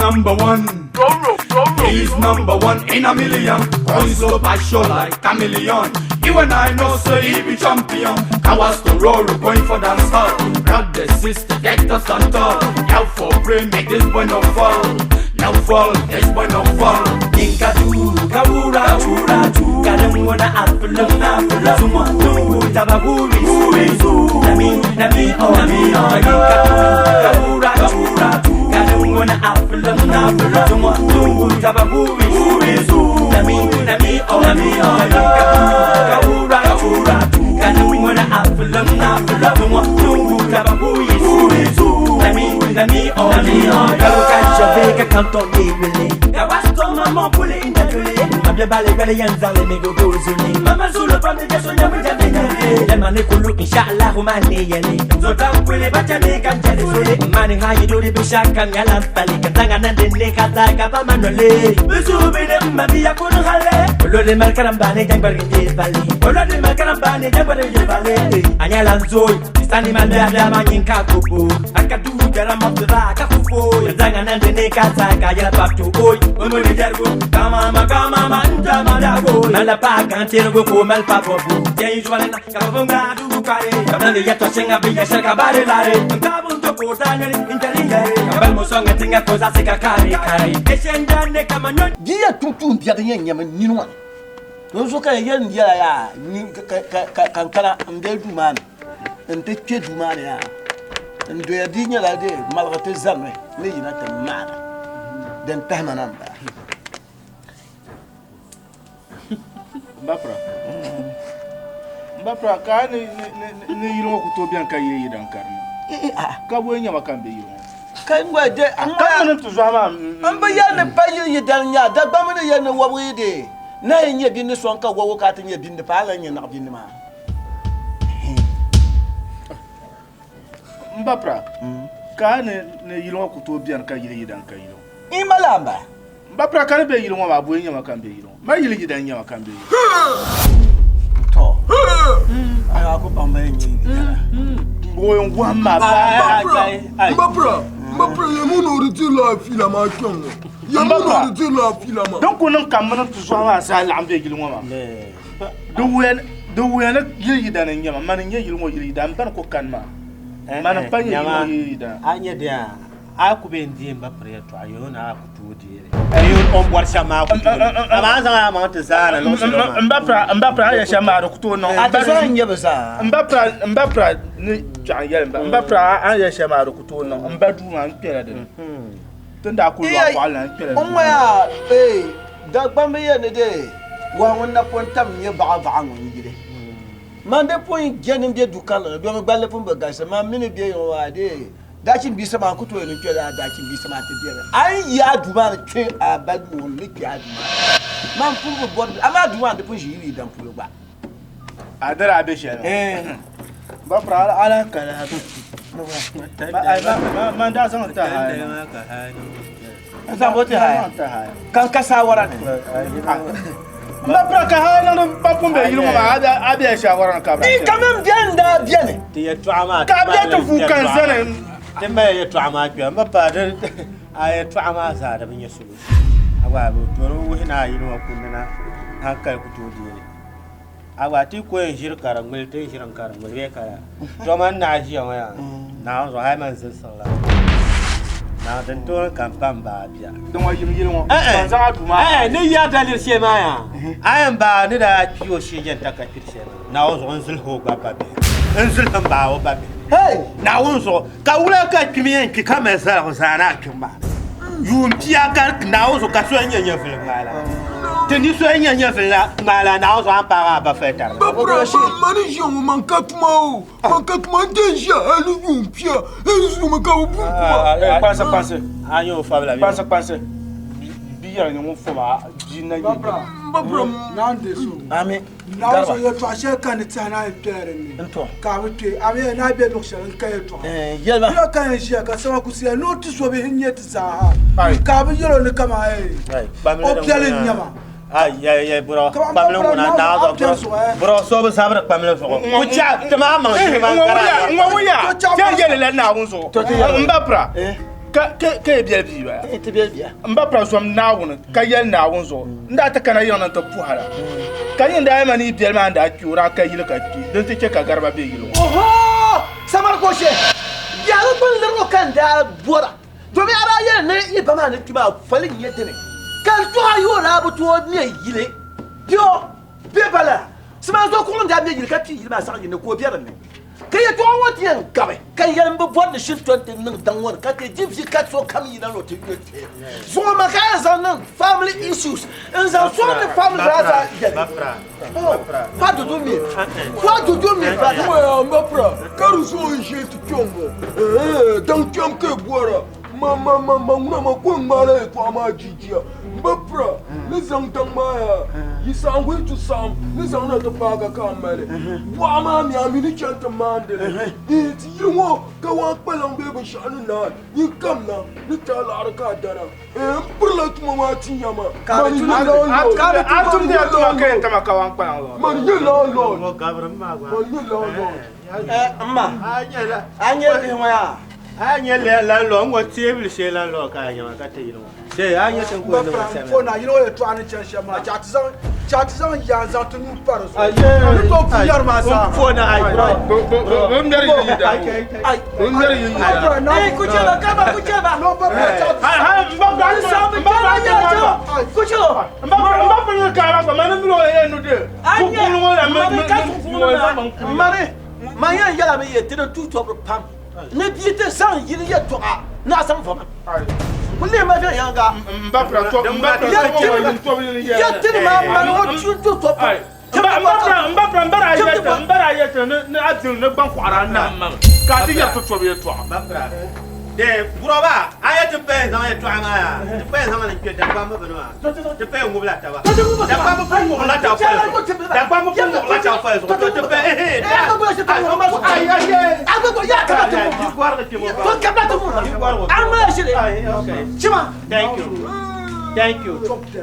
number one. He's number one in a million. Boys so passion like chameleon. You and I know so he be champion. I was the roar going for dance hall. Grab the sister, get us on top. Now for brain, make this boy no fall. No fall, this boy no fall. Inka do, kawura, chura, chura. Kada wanna apple, Zuma, do, tababuri, Nami, oh, Inka do, kawura, chura, chura. Kada wanna apple, Zuma, do, tababuri, Nami, oh, Inka do, kawura, chura, chura. Kada wanna apple, Zuma, do, tababuri, Nami, oh, Inka quand on est relé. Kawasto maman pour les indulés. Mable balé balé yanzale me go go zuni. Mama zulu pam de so nyamu jabe nyale. Le mane kulu inshallah rumane yele. Zota pule bacha me kan jale sole. Mane hayi do de bishaka ngala pali. Katanga nande ne kata kapa manole. Bisu bine mami ya kunu hale. Olo de malkarambane jang barge bali. Olo de malkarambane jang barge bali. Anyala nzoi. Stani mandada manyinka kupu. Akadu jara mabda kafufu. Katanga nande ne kata kaya paptu boy. Omo de jargo. Kama nta madago. Mala pa kantero go mal pa popu. Jai jwale na kabonga du kare. Kabale yato senga biya shaka bare lare. Kabun to ko danyali intelingare. Kabal mo songa tinga ko za seka kare. Eshenda ne kama nyon. Dia tutu biya nyama ninwa. Tozo ka yen dia ya ni kankana nde du man. Nte tche du man ya. Ndo ya dinya la de malgré zamé. Ne yina te mara. Den tahmanamba. Mbapra ka ni yiro ko to bian ka yiri dan karno. Ka bo nyama kan be yiro. Ka ngwa de kan man to zama. Amba ya ne pa yiri dan nya da ba mun ya ne wawi de. Na yin bi ni son ka wawo ka tin ya bin de pa la nya na bin ma. Mbapra ka ne yiro ko to bian ka yiri dan ka yiro. Imalamba. Mbapra ka be yiro ma bo nyama kan be yiro. Ma yiri dan nyama kan be yiro. Ayo aku pambaye nyi. Boy ngwama Mbapra yemuno ritila fila ma kyongo. Yemuno ritila fila ma. Donc on kamana to so ma sa la ambe gilu ngoma. Do wen yiri dan nyama man nyi gilu mo yiri dan ban ko kanma. Man pa yiri dan. Anya dia. Aku bendi Mbapra ya to ayo na aku to dire. Ayo on boar chama aku. Amaza ma to zara lo so. Mbapra ya chama ro to no. Ata nya besa. Mbapra ni jangel Mbapra ya chama ro to no. Mbadu man pera de. Tunda ku lo kwa la pera. Onwa ya da gbambe ye ne de. Wa wonna pontam nye ba ngon gide. Mande point genin be dukala do me balle fun baga sama mini be yo wa de. Dakin bi sama kuto ne kira dakin bi sama ta biya ai ya duma ne ke abadu won ne ya duma man fumbu bod ama duma de pun jiri dan fulo ba adara be she ba pra ala kala man da san ta ha asa bote ha kan kasa wara ne ba pra ka ha na ba pun be yiro ma ada shawara ka ba quand même bien ne te ya to ama ka be to fu kan zane te ma ya to ama kwa Mbapra de ay to ama za da bin yesu agwa bo to ro hina yiro kunna haka ku to dire agwa ti ko yin shirka rangul te shiran karangul be kara to man na ji ya na zo hay man sallallahu na dan to kan pamba biya don wa yiri mo ban za duma ni ya dalir she ma ya ayan ba ni da kiyo she jan ta ka kirse na zo on zulho ba ba be en zulhan ba o ba be hey na wonso ka wula ka kimiyen ki kama sa ko sana kimba yum pia ka na wonso ka so nyanya fil ngala teni so nyanya fil ngala na wonso an para ba feta Mbapra mani jongo mankatuma deja ali yum pia ezu me ka obu. Pense anyo fabla pense biya ni mo fo ba jina yi Mbapra nande so ami na so ye to ashe kan tsana tere ni nto ka bute abi na be no shan ka ye to yelba yo kan shi ka sama ku sia no ti so be hinye ti sa ka bi yoro ni kama o piale nyama ay bro pamle ngona na bro so be sabre pamle so ku cha tama ma kara ngwa ya je le na wonso Mbapra ka biya biya ita biya mba pra som naawun ka yel naawun zo nda ta kana yana ta puhara kan yin da mani biya ma da kyura ka yil ka ki don take ka garba be yilo oho samar ko she ya ru bun lir kan da bora domin ara ya ne i ba ma ne ti ba falin yadda ne kan to ayo na bu to ne yile yo be bala sama zo ko nda me yile ka ti yile ba sa ne ko biya ne kai ya tuwa wata yan gabe kai ya mba bwanda shifton din nan dan wani ka te jibsi ka so kam yi na rotu yote so ma ka ya zan nan family issues in zan so the family raza ya fa do me ba wa mapra karu so ishe ti kyongo dan kyom ke bora ma na ko ngare ko ma jijiya mapra ni zang tang ma yi sang wi tu sam ni zang na to pa ga kamale wa ma mi ami ni chanta mande ti yimo ka wa palang be ba shanu na yi kam na ni ta la ka dana purla tu ma ti yama ka tu na atum de atuma ka ta ma ka wan pa lo man ye la lo mo gabra ma gwa man ye la lo amma anya bi ma anya le la lo ngo table she la lo ka nya ka te yilo de anya tan ko no sa ko na yino ye to an chen shama chatizan ya za tu nu par so aye ni to fiyar ma sa fo na ai bo ndari yi da ai ndari yi da ai ku ce ba ka ba ku ce ba no ba ha mba ga ku ce mba pa ni ka ba ma ni lo ye nu de ku ku lo la mare ma yan yala me ye tire tu to pam ne biete san yiri ye to a na san fama kulle ma fi yanga mba pra to ya tire ma no tu to pam mbara ayeta ne adil ne ban kwara na ma ka ti ya to be to mbara de buroba ayete pe zama to ama ya pe zama ne ke da ba ma bano de pe ngubla ta ba da ba ma ngubla ta fa da ba ma ngubla ta fa so de pe Thank you.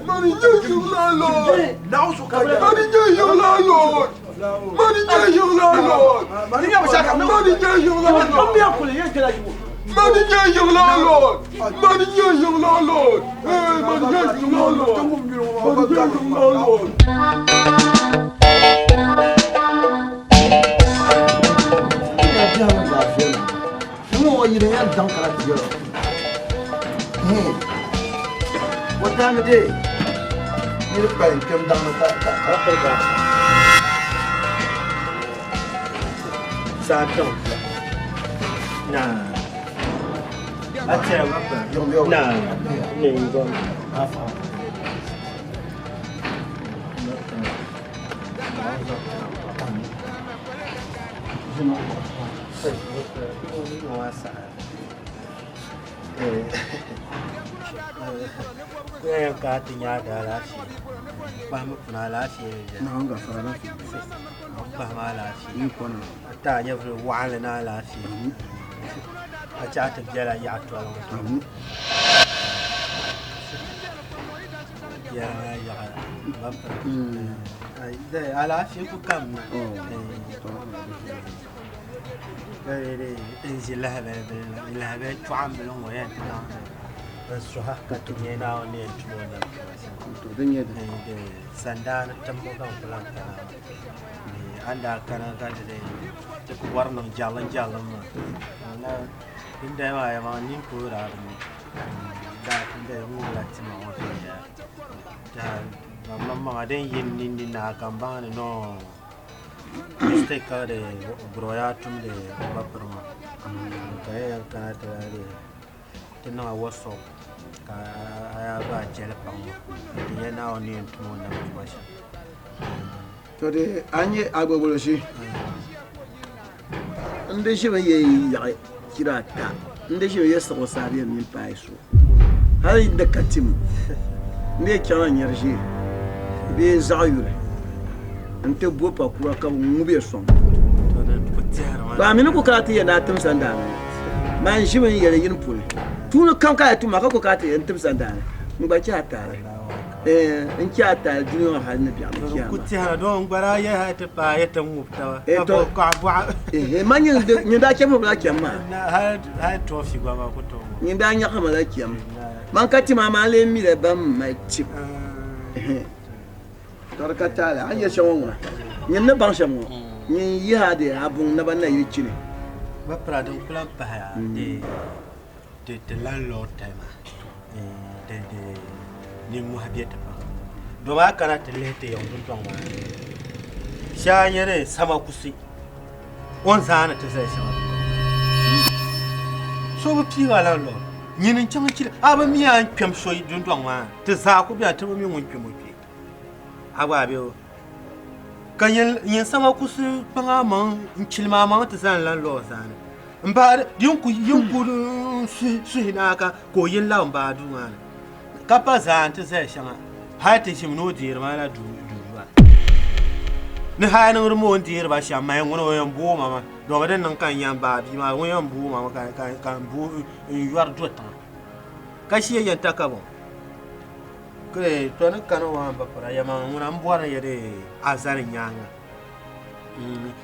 Money you la Lord. Now so ka money you la Lord. Money you la Lord. Money you la Lord. Money you la Lord. Money you la Lord. Hey, money you la Lord. Money you la Lord. What time of day? You pay come down with that. Sato. Nah. Acha apa? Nah. Ni go. Yang katanya adalah paham penala sih. Nah, enggak salah sih. Paham ala sih. Ini kono. Tanya berwala nala sih. Aja terjala ya tuan. Ya. Bapak. Dah ala sih bukan. Dari inzilah bela tuan belum moyan. Suha katunya naon ni cuma nak. Dunia de sandan tembo kan pulang kana. Ni anda kana kan de warna jalan-jalan mah. Mana indah mah ya mah ni kurang. Dah indah mula cuma orang ya. Dan mama ada yang ni nak kambang no. Mistake ada beroya tum de baper mah. Kaya yang kana terade. Tenang WhatsApp. Kaya ba jele pang dia na oni tumo na masha to de anye agbogbo shi nde shi ba ye ya kirata nde shi ya so sabe min paiso har da katim ne kyan yarje be zayure ante bo pa kura ka ngube son to da kutiara ba min ku karata ya na tum sanda man shi ban yare yin pule tunu kan ka tu maka ko ka ta yantum sandana mu ba ki hata in ki hata duniya har na biya mu kiyama kuti ha don bara ya ta pa ya ta mufta ko ka bu man yin da ke mu ba kiyama ha to fi gwa ba ko to ni da nya kama la kiyam man ka ti mama le mi le bam mai tip torka tala an ya shawon ni na ban shamu ni yi hade abun na ban na yi chini ba pradon plan pa ya de landlord tema de ni mu habiyata pa do ba kana telete yon dun ton wa shanyere sama kusi on zana ta sai sama so ba pi ga landlord nyinin chama chira aba mi an kwem so dun ton wa ta za ku biya ta mi mun kwem pi aba be kan yin sama kusi panga man chilma man ta zan landlord zana mba yinku su hinaka ko yin lawan ba duwa kapa zan ta sai shama ha ta shi no dir ma la duwa ni ha nan rumo dir ba sha mai ngono yan bo mama do ba den nan kan yan ba bi ma won yan bo mama kan bo yuar dota ka shi yan ta ka bon kre to nan kan wa ba para ya ma ngona mbora yare azar nyanga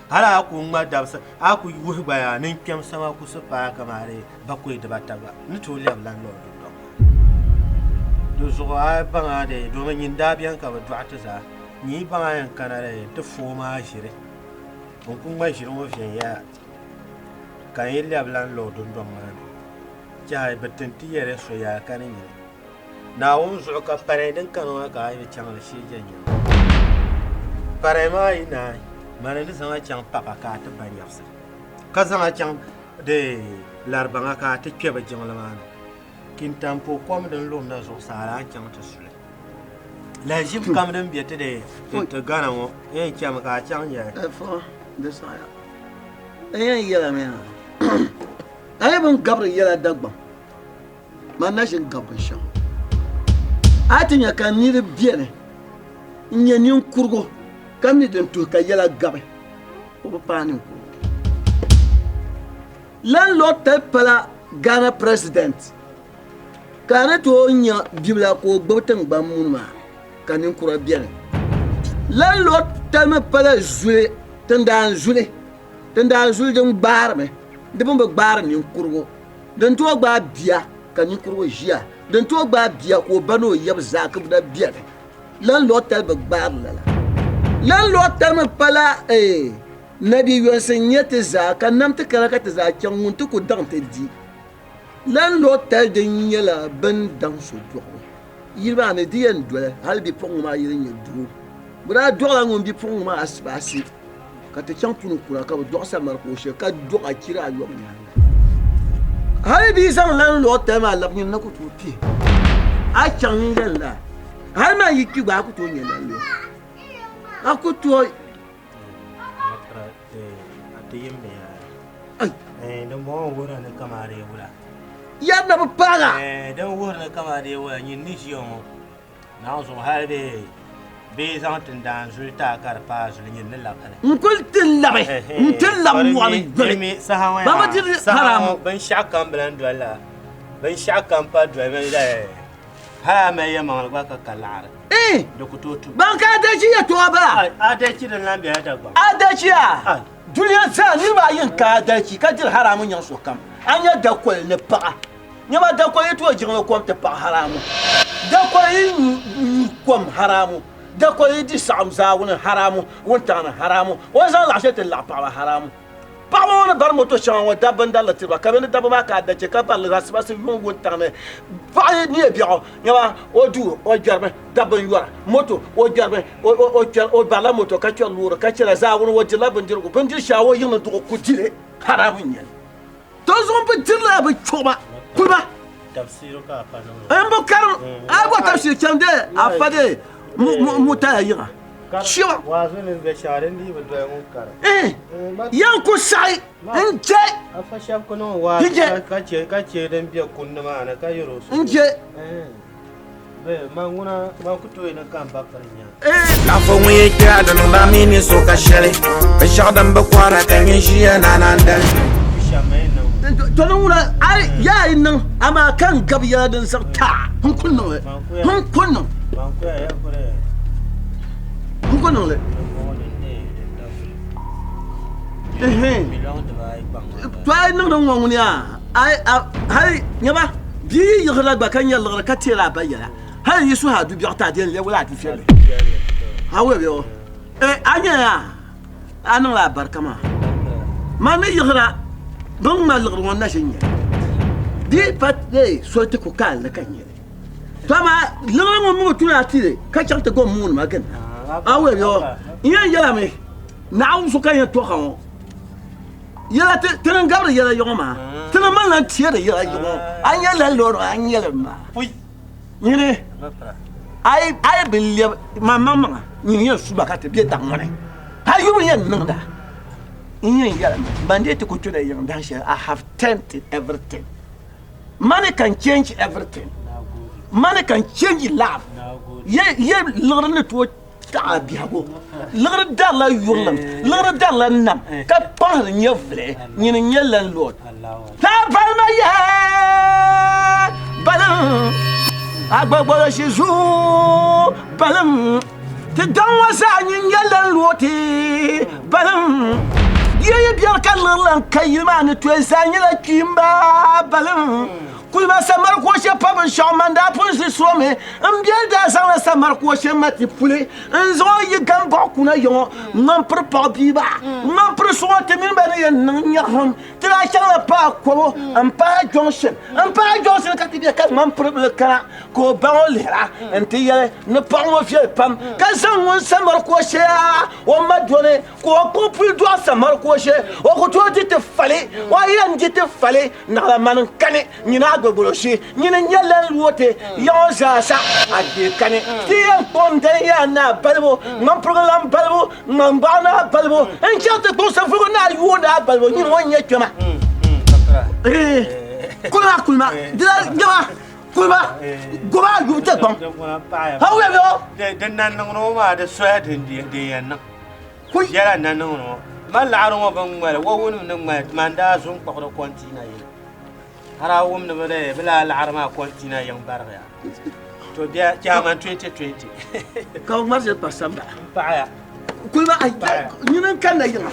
hala ku ngba dabsa aku yuhi baya nin kem sama ku su pa kamare bakwai da bataba ni to le lan lo do zo ai banga de do ngin dabiyan ka ba duata za ni banga yan kanare to fo ma shire on kun mai shire mo fiyan ya kan yi le lan lo don don ma ja batten ti yare so ya kanin ni na won zo ka pare din kanu ka ai chang le shi jenya pare mai na mana ni zanga chang papa ka ta banyafsa ka zanga chang de larbanga ka ta keba jingla mana kin tampo kom den lom na zo sara chang ta sule la jib kam den biete de ta gana mo yen cham ka chang ya fo de saya ayen yela me ay bon gabre yela dagba man na shin gabre shan atinya kan ni de biene nyeni kurgo kam ni den to ka yela gabe o ba pani ko lan lo te pala Ghana president kana to nya bibla ko gbawtan ba munma kanin kura biene lan lo te me pala zule tandan zule den barme de bomba bar ni kurgo den to gba bia kanin kurgo jia den to gba bia ko bano yeb zakab da biene lan lo te ba bar la lan lo tam pala nabi yonsen yete za kan nam te kala ka te za kyan mun to ko dan te di lan lo tal de nyela ban dan so do yilba ne di en do hal bi pon ma yirin ye du bura do la ngom bi pon ma asbasi ka te kyan punu kula ka do sa mar ko she ka do a kira yo nya hal bi san lan lo tam ma lab nyin na ko to pi a kyan yen la hal ma yiki ba ko to nyen la lo aku tu atim ne no mo wora ne kamare wala ya na paga dan wora ne kamare wala ni nishion na so halbe be zantin dan zulta kar pa zulin ne la kana nkul tillabe ntillam wani mi sahawa ba ma dir haram ban shakam blan dwala ban shakam pa dwala da ha me yama ba ka kalara da kutotu ban ka da shi ya to ba a da shi da nan biya da ba a da shi ya duniya sa ni ba yin ka da shi ka dir haramun yan so kam an ya da kwal ne pa ni ba da kwal to jin ko ta pa haramu da kwal kom haramu da kwal di sam za won haramu won ta na haramu won san la shi ta la pa haramu pa won bar moto chan wa da ban da la tiba ka ben da ba ka da ce ka ba la sa ba se won won ta ne fa ni e bi ni ba o du o jarbe da ban yura moto o jarbe o bala moto ka ce lura ka ce la za won o jila ban dirgo ban dir shawo yin to ku dire haramun ne to zon ba dirla ba choba kuma tafsiru ka fa no an bo karam a bo tafsir chande a fa de mu ta yira shiwa wazunin ga sharin di ba da mun kara yan ku sai in je a fa shaf kono wa ka ce dan biya kunna ma na ka yiro su in je be manguna ma ku to ina kan ba farnya La fo we kya da no na mini so ka shele be shadan ba kwara kan yin shi yana nan dan shamai no to nan wura ai yayin nan amma kan gabiya din sarta hun kunno hun kunno ma ku ya kure hun kunno le million de vai bang to ai nan nan wani ya hay nyama bi yigla gba kan yalla ka tela bayala hay yesu ha du biota de le wala ti fele ha we yo anya ya anan la barkama man yigra don ma lgr wonna shinya di pat de solte ko kal la kanye tama lgr mo tuna tire ka charte go mun ma kan we yo yen yala me naaw su kan ya to xaw yala tenen gabra yala yoma tenen man lan tiere yala yoma anya la loro anya la ma Fui. nyine ay bille mama nyine suba ka te bi ta ngone ayu yen nanda yen yala bande te ko tuna yen dan she I have tempted everything. Money can change everything. Money can change life. Ye lorne to ta biago lagr dalla yurlam lagr dalla nam ka par nyevle nyine nyelan lot ta balma ya balam agbagbo shizu balam te danwa sa nyelan loti balam ye biar kallan kayima ne to sa nyela kimba balam kulma samar ko she pab shamanda pun some ambiel da sa samar ko she mati pule nzo yi gamba kuna yo man per pa biba man per so te min ba ne nyahon tra chala pa ko am pa johnson ka ti ka man per le kana ko ba lera enti ye ne pa mo fie pam ka san won samar ko she o ma done ko pul do samar ko she o ko to ti te fale wa yan ti te fale na la man kane nyina gbogboshi nyina nyala luote yo sasa ade kane ti ponde ya na balbo ngam program balbo ngam bana balbo en chate ko se fugo na yo na balbo ni wonye twema kulma dila jama kulma goba yu te gbon ha we yo de nan no ma de sweat de yan ku yara nan no mal aro ban wala wo wonu nan ma manda sun ko kontina yi harawum ne bere bela al'arma kontina yang barya to dia jaman 2020 ka marje pasamba paaya kulma ay ñinen kan na yema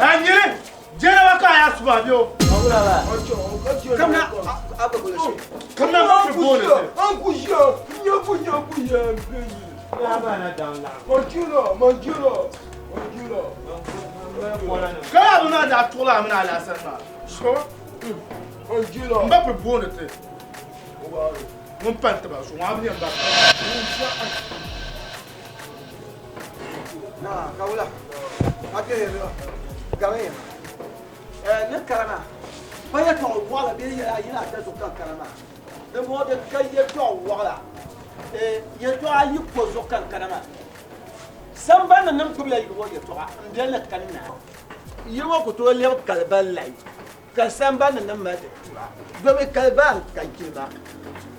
Anyire jena waka ya subabio kamna abagoloshi kamna ma bone Angusha, nyabunya. ya bana down la Manjiro. kala buna da tola amina ala sanna so Manjiro. mbappe bone te mon pante ba so wa bien ba na kawula ake yelo gawe ne karama baya to wala be ya ina ta so kan karama de mo de kaye to wala ye to ayi ko so kan karama samba nan kubla yi wo ye to ndele kanina yewo ko to le kalban lai ka samba nan ma de do me kalban kan kilba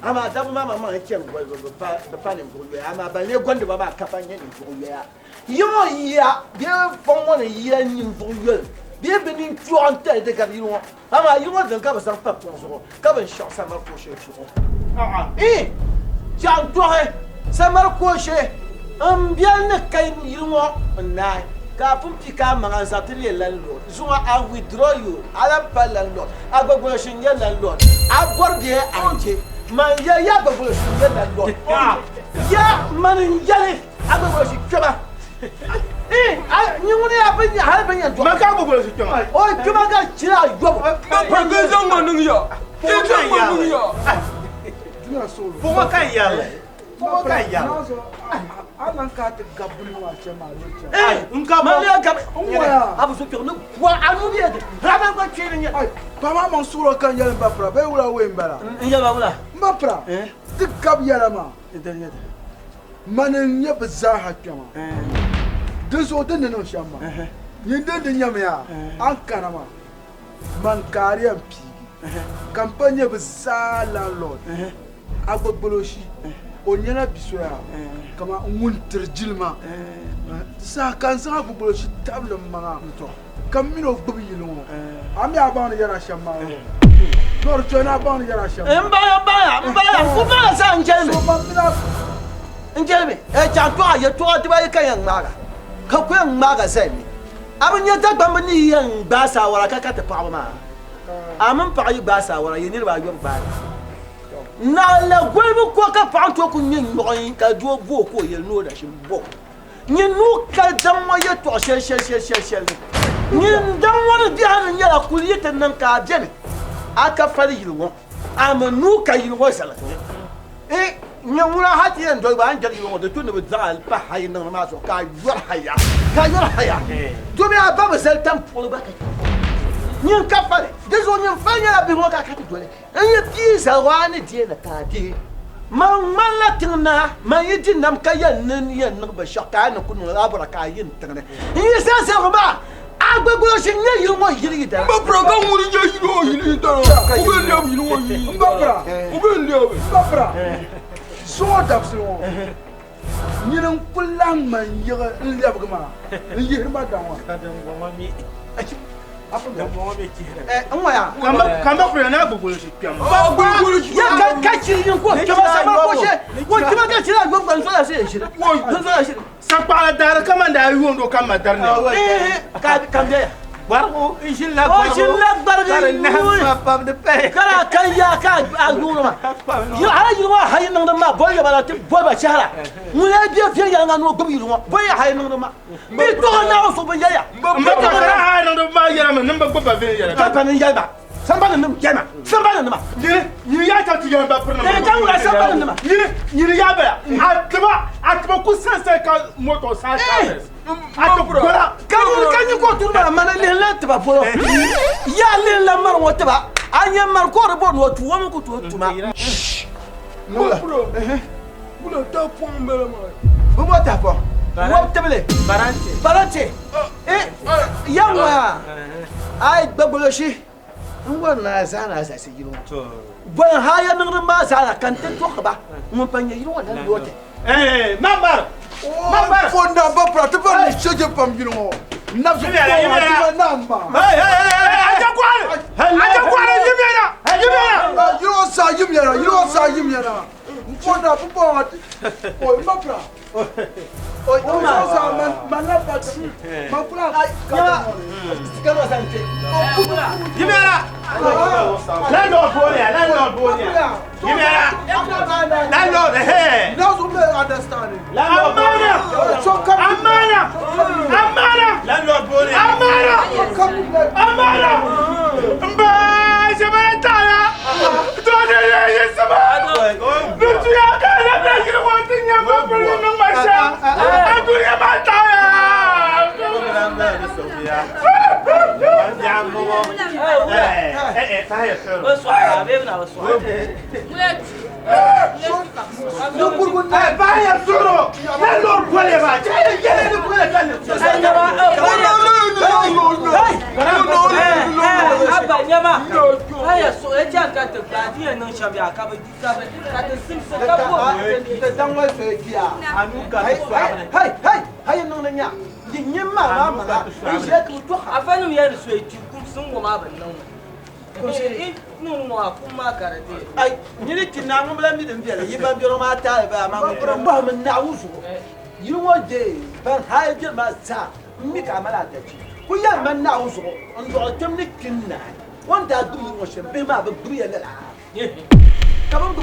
ama dabu mama ma chen go ba panin go ama ba le gonde ba ba kapanye ni go ya yo ya bien fon wona ya ni go yo bien benin tu en tête de garion ama yo de ka ba san pa pour so ka ba chance ma ko che tiens toi ça m'a coché un bien ne kay yo na ka pum pika ma sa tele landlord zuma I withdraw you ala pa landlord agbogbo shinge landlord aborde anje man ya agbogbo shinge landlord ya man njale agbogbo shi keba ni wani abin ya har ban yanzu ma ka gogolo shi kema o kuma ga cira yobo ba ga zan manin ya ke zan manin ya dina solo Fuma kan yalla. Fuma kan yalla. anan ka ta gabuni wa ce ma rocha Nka man ya ga Oya. abu so pyo no wa anu bi de raba ko chiri ni ai pama man suro kan yalla mbapra be wura we mbara ya ba wala mbapra duk gab yalla ma manin ya baza hakama dun so dun nan shamma yin dun nyam ya an kanama man kariyan pigi kampanye baza landlord agbogboloshi onyana bisoya kama nguntir jilma sa kan sa agbogboloshi tabla manga kam mino gbobi yilmo ami abana yara shamma nor chona abana yara shamma mbaya ku ba sa njelme so man mina njelme chanto ya to tiba kan yan maga ka ku yan maga sai mi abin ya dagba mani yan ba sa wara ka ta pa ma amin pa yi ba sa wara yini ba yo ba na la gwelbu ko ka pa to ku nyin mo ka do bo ko ye no da shin bo nyin nu ka dan wa ye to she nyin dan wa bi han ya ku ye tan nan ka jene aka fari yilwo amanu ka yilwo sala nyin wura hati yan do ba an jali yilwo da tun da zal pa hayin nan ma so ka yor haya do me aba ba sel tam polo ba ka nyin ka fare dezo nyin fanya bi mo ka ka dole ye pi za wani die na ka die man la tingna man yidi nam ka yan yen ba shaka na kunu abura ka yin tingna ye sa ba agbegbo shin ye yiro mo yiri da ba pra ga muri je yiri da o be le yiri wo yiri mbapra o be le mbapra so dabsiro nyinan kullang man yiga lebgma yirma dawa kamba ko na gogolo shi kema ya ka chiri ko kama sama ko she ko kama ka chiri go ko so la she shi so la shi sakpala dar kama da yondo kama dar ne ka kambe Bargo ishin la o shin la barga na pam de pe. kala kan ya ka aguru ma yo ala yi wa hayin nan ma boy ya bala ti boy ba shahara mu ya je fi ya ngano gobi ruwa boy ya hayin nan ma bi to na so ban ya mba ko ra ha no ma yara me namba goba ve yara ka pan ya ba samba nan kema samba nan ma ni ya ta ti yara ba purna e kan la samba nan ma ni ya ba atba ku sansa ka moto sa sa kan ko turba mana le la taba polo ya le la mar wata ba anya mar ko ro bon watu wa ko to tuma no bro bula ta pon bela ma bu mo ta po wo tebele barante ya wa ai gbagbolo shi ngwa na za na sa sigiro bon haya nan ma za na kan tan to ba mun panye yiro wannan dote mambar mambar fonda mbapra te pa ni cheje pam yino nafsu ko namba aja kwale yimena yiro sa yimyana fonda pupo o mbapra o sa manapa mapra kama sante yimena landlord bonia yimena landlord now so me understand amana landlord bonia amana mba jabana tala to de yesaba nutu ya kana na kire wantinya ba no masha atu ya mataya afanu yɛrɛ so eti kum sun wo ma ban nan ko se nu mo akun ma karate ai nyiri tinna ngum bla mi dem biela yiba biro ma ta ba ma ngum ba min na wuzu yi wode ban haye je ma sa mi ka mala ta ci ku ya man na wuzu on do tem ni kinna wanda du yi mo shembe ma ba du ya la ka ban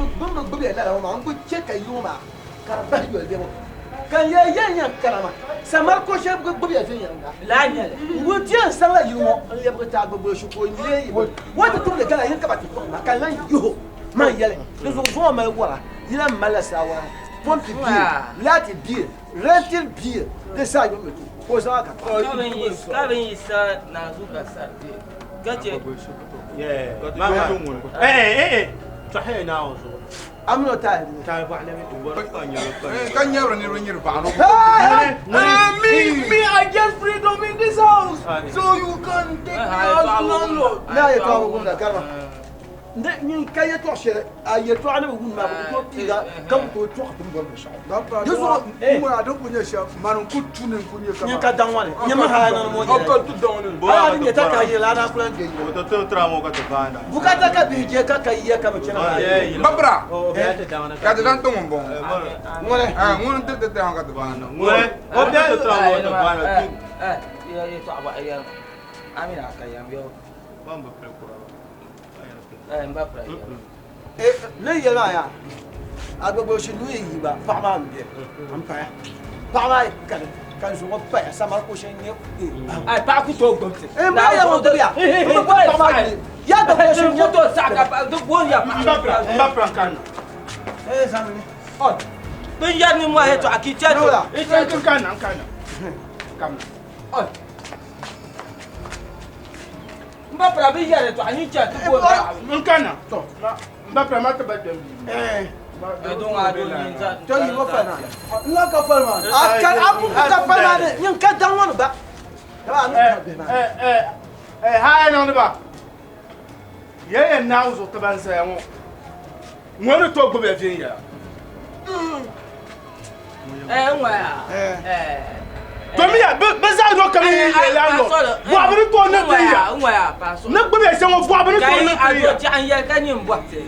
du ya la ma ngu che ka yi ma ka ba yo de mo kan ya yan karama samar ko she gbe ya fin yanga la nyale wo tian sala yimo le ko ta gbe shu ko le wo ta tum de kana yan ka ba ti ko ma kan lan yo ma yele le zo ma wala ila mala sawa pompe bier lati bier rentil bier de ça yo me ko za ka ka ben isa na zuka sa gaje صحيح ناوزو amno ta تعرف على Kan yaro ne ron yirba no. me I get freedom in this house so you can take me as landlord na ya ka ko da karma nde min kay to shere ay to ana bu ma ko tiga kam ko to dum gol sha Papa, mo ado kunya sha manu kutune kunya kama. ni ka dan wale ni ma ha na mo O ko tu don ne. ba ni ta ka yi la na plan ke تو تو ترامو كتبانا bukata ka bi je ka ka yi ka ba kina Babra. او بيات داونا Ka da dan to mon bon. ngole Ngun te han ka ta bana. موي او بيات ترامو كتبانا ya to aba ya amina kayam yo بام بكرة mbapra le ye la ya agbogbo shi lu yi ba fa ma bi am pa pa ma kan so pa sa mar ko shen ne ai pa ku to gomte ba ya mo to ya pa ma ya do ko shen ne to saka do bo ya mbapra كان samani bin ya ni mo he to akitia to Kan Kam. mbapra bin ya to ani cha to bo Mun kana. To. Mbapra ma ta ba dem. don a do ni za to yi mo fa na la ka fa ma akan abu ka fa na ne yin ka dan wani ba ba ni ka be ma Hai no ba. Ye na uzo ta ban sa mo. Ngoro to gbe be fin ya. nwa ya To mi ya be za do kan ni ya lo. Bo abiri to na te ya. nwa ya pa so Na gbe be se mo bo abiri to kai na te ado ya. ti an ye kan yin bote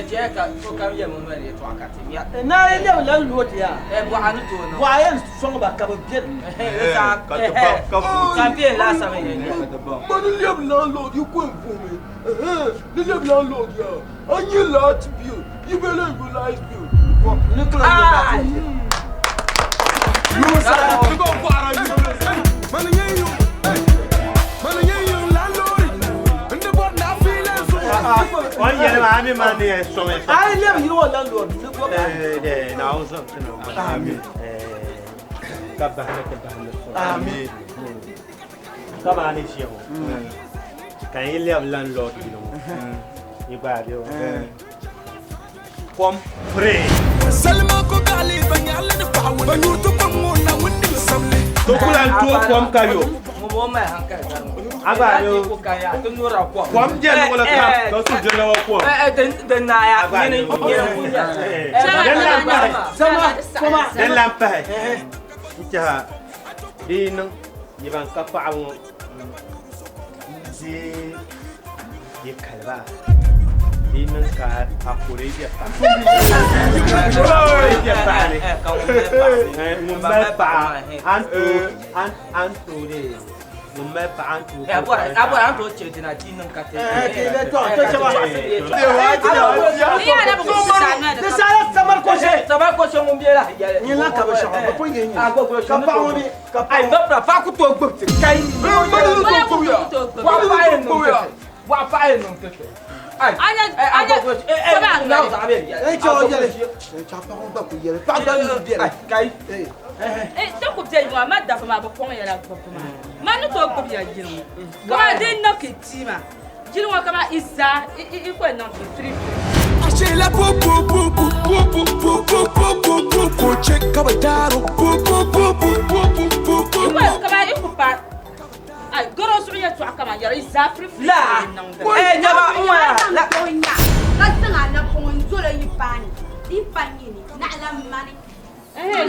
je ka so kan ye mo no le to akati mi na ye le la lu ti ya bo anu to no wa ye so ba ka ba bi sa champion la sa me ye But the live landlord, you go for me. The live landlord, yeah. And you lot bill. You better realize bill. ni ko ah وين يا مامي ماني سوي ai le yi wo la lu ni ko ba ده ناوزو آمين. كبهنا آمين. كما أنا شيء كان يلي أبلان لود بينو يبغى بيو كم فري Salma ko gali banyala ni pawu banyutu ko mona windi samli تقولان تو كم كايو mo bo ma hanka أبغى بيو ko kaya to nura ko كم جل ولا كم تسوي جل ولا كم den na ya ni kunya den lampa ita din yiban kafawo si yikalba din ka akure ya pa ya pa ni mumma pa antu ni mumma pa antu abo an to che na tin nan ka te ke le to che ba Ni ana bu sana de sa ya samar ko she sabar ko so mun biela ni la ka ba sha ba ko yin ka pa woni ka pa ai mbapra fa ku to gbot kai wa fa en no wa fa en no te ai anya sama na za be e cho yele cha pa ko ba ku yele pa ba ni bi kai to ku je wa ma da ma ba ko yara ko ma ma no to ko ya jinu kama de no ketima jinu wa kama isa ko no 3 Ashela po po po po po po po po po po po check kabadaro po po po po po po po ko kama ikupa ai goro su ya to kama yara isa free la nyama nwa la konya kasanga na ponzolo yipani ipanyini na lamani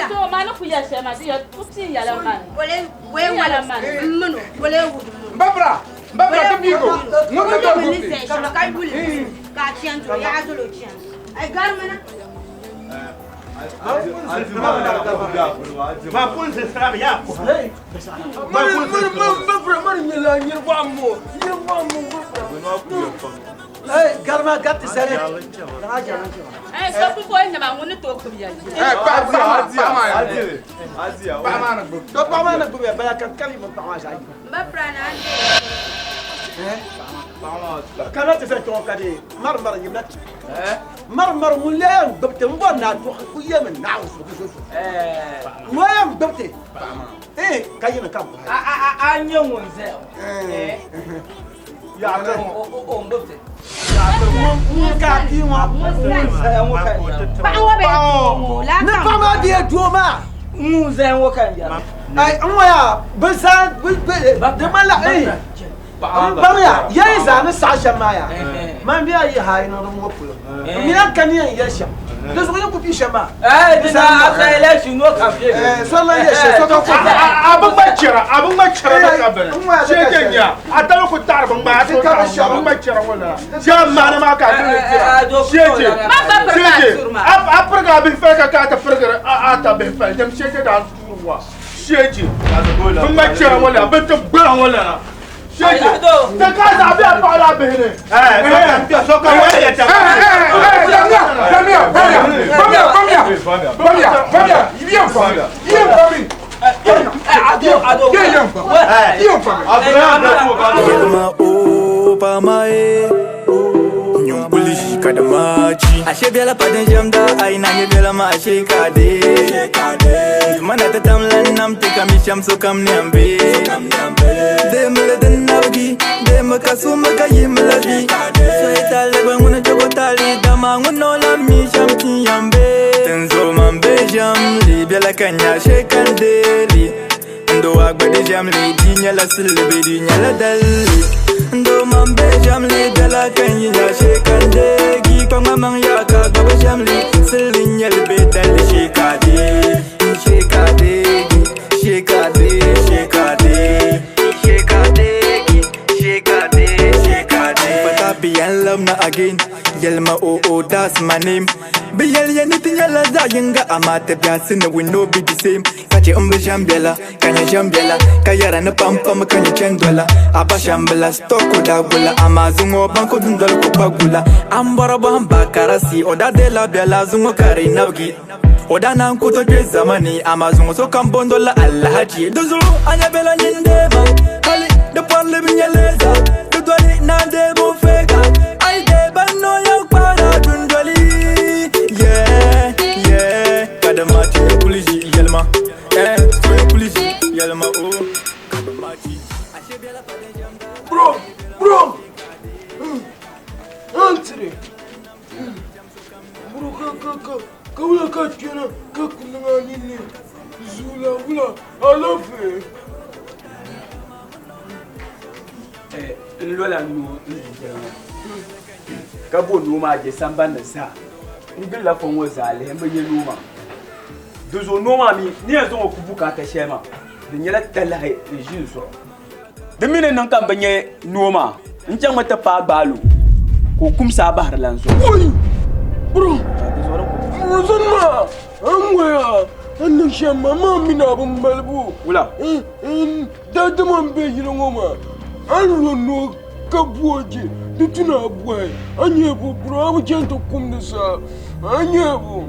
so ma no ku ya shema di ya tuti ya la man wale we wala mano wale wudu Babra. Babra to bigo. Ngoro to wale gbe. se ka kai buli ka tianzo ya azolo tian ai garmana ما كنت سراب يا Mari nyela nyirwa mo. Nyirwa mo. Hey, garma gatti sare. So ku boy na ma ngoni to ko biya. Do pa ma na bu be ba kan kali mo pa ma sa. Ba prana ande. Kana te fe to ka de mar yimna. Mar mu le dobte mo na to ku yemen na so so. Mo yam dobte. Kayina kam. Anya wonze. Ya ta O mbofte. mo ka ki mo. Ba wo be mo la Ne pa ma de duoma. Muze wo kan ya. Ay ya besa de mala Bamia, yes, I'm a Sasha Maya. Man, be a high no more. Mina can you yes? There's one could be Shama. This election, no cafe. So, yes, Abang Bachera, Abang Bachera, shaking ya. I don't put Tarbang Bass, Abang Bachera. Jam Manamaka, I forgot been fair cat of further at a bit, them shake it out. Shaking. Abang Bachera, but the brown. The guys are there for our business. So come here. Ashe bela paden jamda ai na ye bela ma ashe kade mana ta tamlan nam te kam sham so kam ne ambe dem le den nabgi dem ka sum ka yim labi so etale ban wona jogo tali dama ngono la mi sham ti yambe tenzo mambe jam li bela kanya she kandeli ndo agbede jam li dinya la silbe dinya la dali ndo mambe jam li bela kanya she kandegi kwa mama ya ka baba jam li silinya le bedal she kade Biyan love na again Yelma oh that's my name Biyal anything yala zayinga amate biyasin we no be the same Kache jambela kanya jambela kayara na pam kanya chendola aba shambela stoko da gula amazungo banko dundal ko bagula ambara bamba karasi oda de la bela zungo kare navgi oda nan ko to zamani amazungo so kambondola alhaji dozo anya bela nyindema kali de parle binyeleza de doli na de bo feka ai de banno ya para dundoli yeah kadamati kuliji yelma kuliji yelma o kadamati ashebela padejamba bro Antre bro kawula ka tuna ka kunanga nini zula wula alafe lola no ka bo noma je samban da sa ngilla fon wo zale hembe ye noma dozo noma mi ni ezo ku buka ta shema din yala talahi jin so de mine nan kan banye noma in can mata fa balo ko kumsa bahar lanzo bro zanma amwaya annan shema ma mina bun balbu wula da man be yilo ngoma anu no kabuoje dituna boy anyebu bro abu jento kumnisa anyebu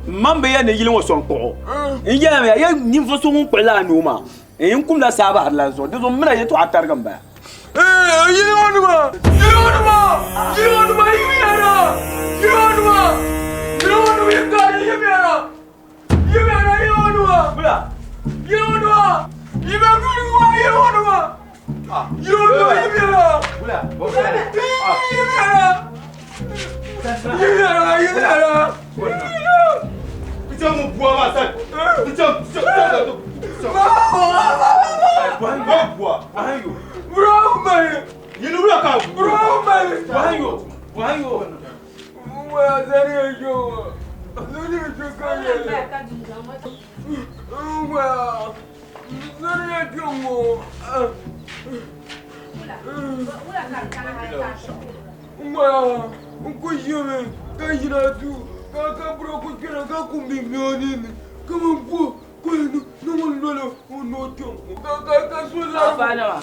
mambe ya ne yilin wason ko in ya me ya nin faso mun kwala noma in kum la saba har lanzo dizo mina yeto atar gamba yilin onuma yimiara yikari yimiara bula Numun lolo no kyom. Ka sulla. Afana ma.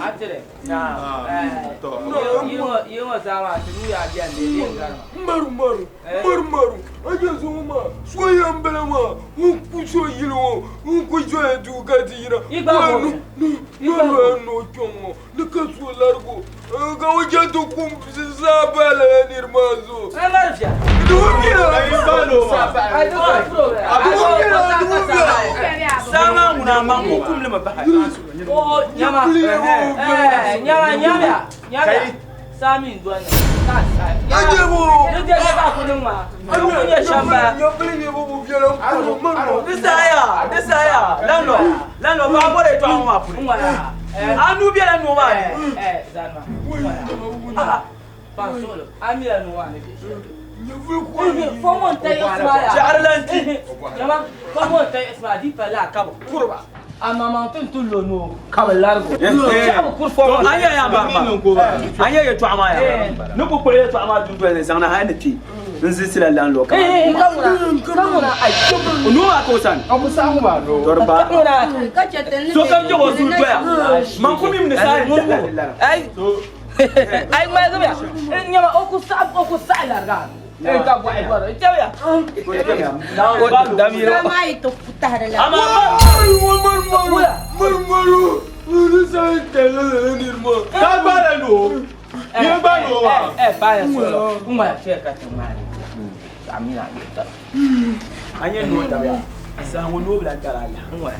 Atere. Na. Yo sama tunu ya biya ne yin garma. Maru. Aja zuma. Soyam belama. Kuso yilo. Kuso edu katira. No kyom. Nika sulargo. Ga waje to kum zabala nirmazo. Marfia. Sama muna mango kumle mabaha. Oh, nyama. Nyama. Sami ndwana. Ajebo. Ndio ba kunuma. Kunya shamba. Desaya. Lano ba bore to an wa puri. Anu bi la no wa. Zanma. Pansolo. Amira no wa ne. Comment t'es Charlanti. Comment t'es Ismaili Fala Kabo Kurba. A maman tout le nom. Kabo largo. Anya ya baba. Anya ya to amaya. No ko kole to amaya dun to zan na hanati. Nzi sila lan lo kama. Kamuna ai. No akosan. Amusa ba do. Dorba. Kamuna ka cheten. So kam jogo su to ya. Man ko mi sai. Ai. Ai ma zabia. Nyama oku sa larga. Ka buat agora. Tchau ya. Mai to putar la. Maru. Não sai tela nirma. Ka bara no. Ye ba no wa. Para solo. Uma checa tomari. Amina yeta. Anya no tabia. Sa ngono bla karala. Uma.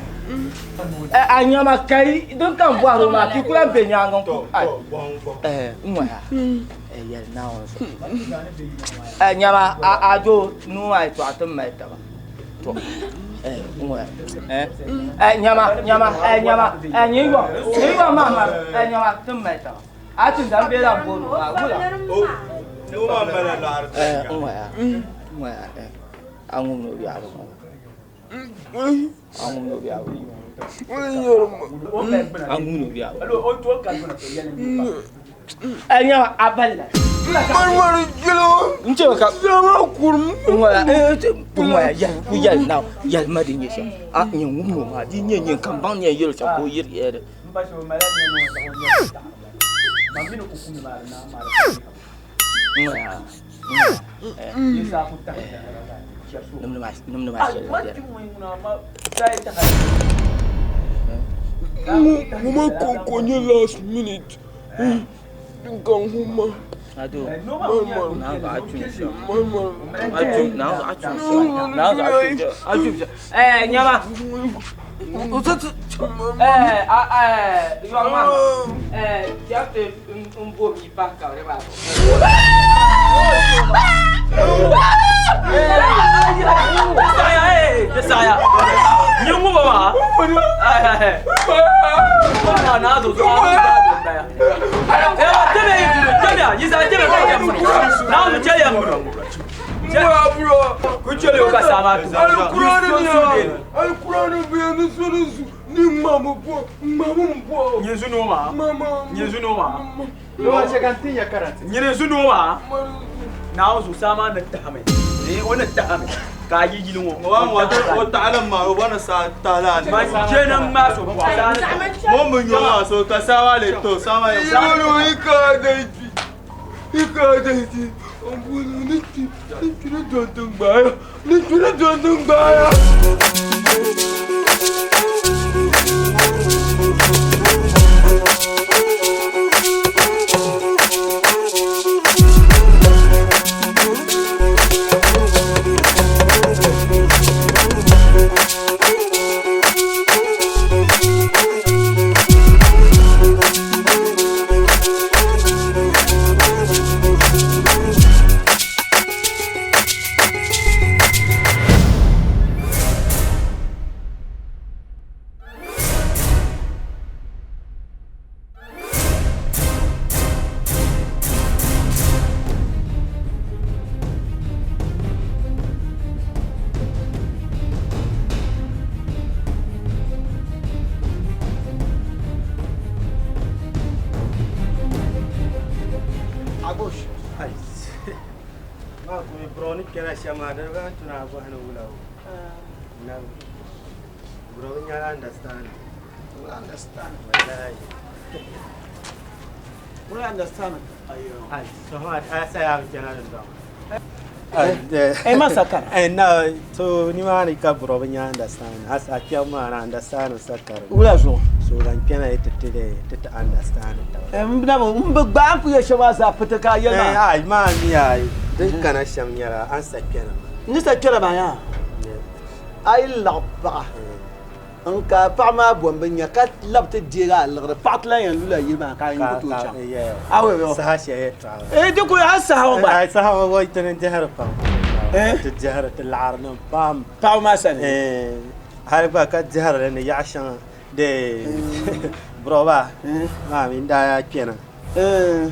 Anyama kai don kan buaro ma ki kula benyangon ko. Uma. Yel now. Nyama ajo no ai to atum mai ta ba. To. Uma. Nyama. Nyiwa mama. Nyama tum mai ta. Atu dan be la bolu. Agula. No ma mala lar. Uma. Angum no biaro. Angum no biaro. Angum no biaro. Alo o to ka gona to yele. Anyama aballa. Maru kilo. Nche ka Sama kurum. Ya now. Ya madin yesha. A nyen mu ma di nyen kan ban nyen yelo cha ko yir yere. Mba so mala nyen no. Mambino kukuni mara na mara. Yesa kuta. Num mas. Mati muna ma sai ta. Mama konkonye last minute. Kan huma. Ado. No na ga atu. Nyama. Yoma. Kiate umbo ipaka reba. Desaya. Nyungu baba. Na do do. Tebe yiza tebe ka ya mu. Na mu chele ya mu. Bro. Kuchele ka sama tu. Al-Qur'an bi nusu ni mamu po. Nyezu no ma. Nyezu no ma. Yo chegantinya karate. Nyezu no ma. Na uzu sama na tahame. Ni ona tahame. Ka yi jilin wo. Wa ta'alam ma wana sa talan. Ma kenan ma so ba. Mo mun yo so ka sawa le to sama ya. Yo ikadaiti. Ambulo niti. Nikira dondong baya. bro you understand we understand wallahi we understand ai so hard I say I'm general dog masakar no so ni ma ni ka bro you understand as I can understand sakar wala so so dan kana to understand mbna mbagba ku ya shaba sa fitaka yana ai ma mi ai dan kana sham yara an sakena ni sakera ba ya ai labba an ka pa ma bomben ya ka labta dira algre patla yan lula yima ka yin to cha awe yo sa she tra di ko ya sa hawa ba ai sa hawa wa tan jahar pa تجهرة العرن بام باو مثلا هاربا كجهرة لأن يعشان de broba ma min da kenan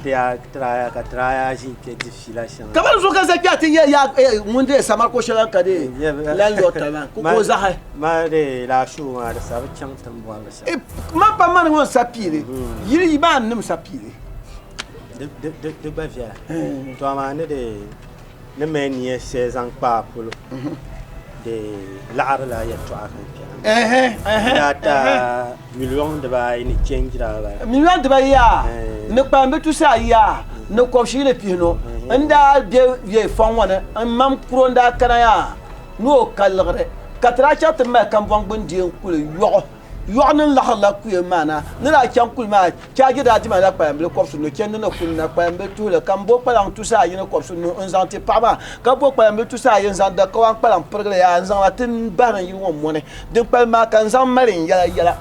ya traya shi ke diffilation kamar so kan sake tin ya mun da samar ko shiran ka de landlord taman ko za ma de la shu ma da sabu can tambuwa da sha ma pa man won sapire yiri ba nim sapire de ba via to ma ne de ne men ye 16 ans pa polo de l'art la ya to akan ya ta million de ba ni change da ba million de ba ya ne pa me tu sa ya ne ko shi le pino nda de ye fon wana mam kuro nda kana ya no kalgre katra chat ma kan bon bun di ku le yo nan la hala ku ye mana ne la chan ku ma cha gi da ti ma la pa me ko su no chen no ku na pa me tu le kan bo pa lang tu sa yin ko su no nzan ti pa ba ka bo pa me tu sa yin zan da ko an pa lang pergle ya nzan atin ba ran yi won mo ne de pa ma kan zan marin yala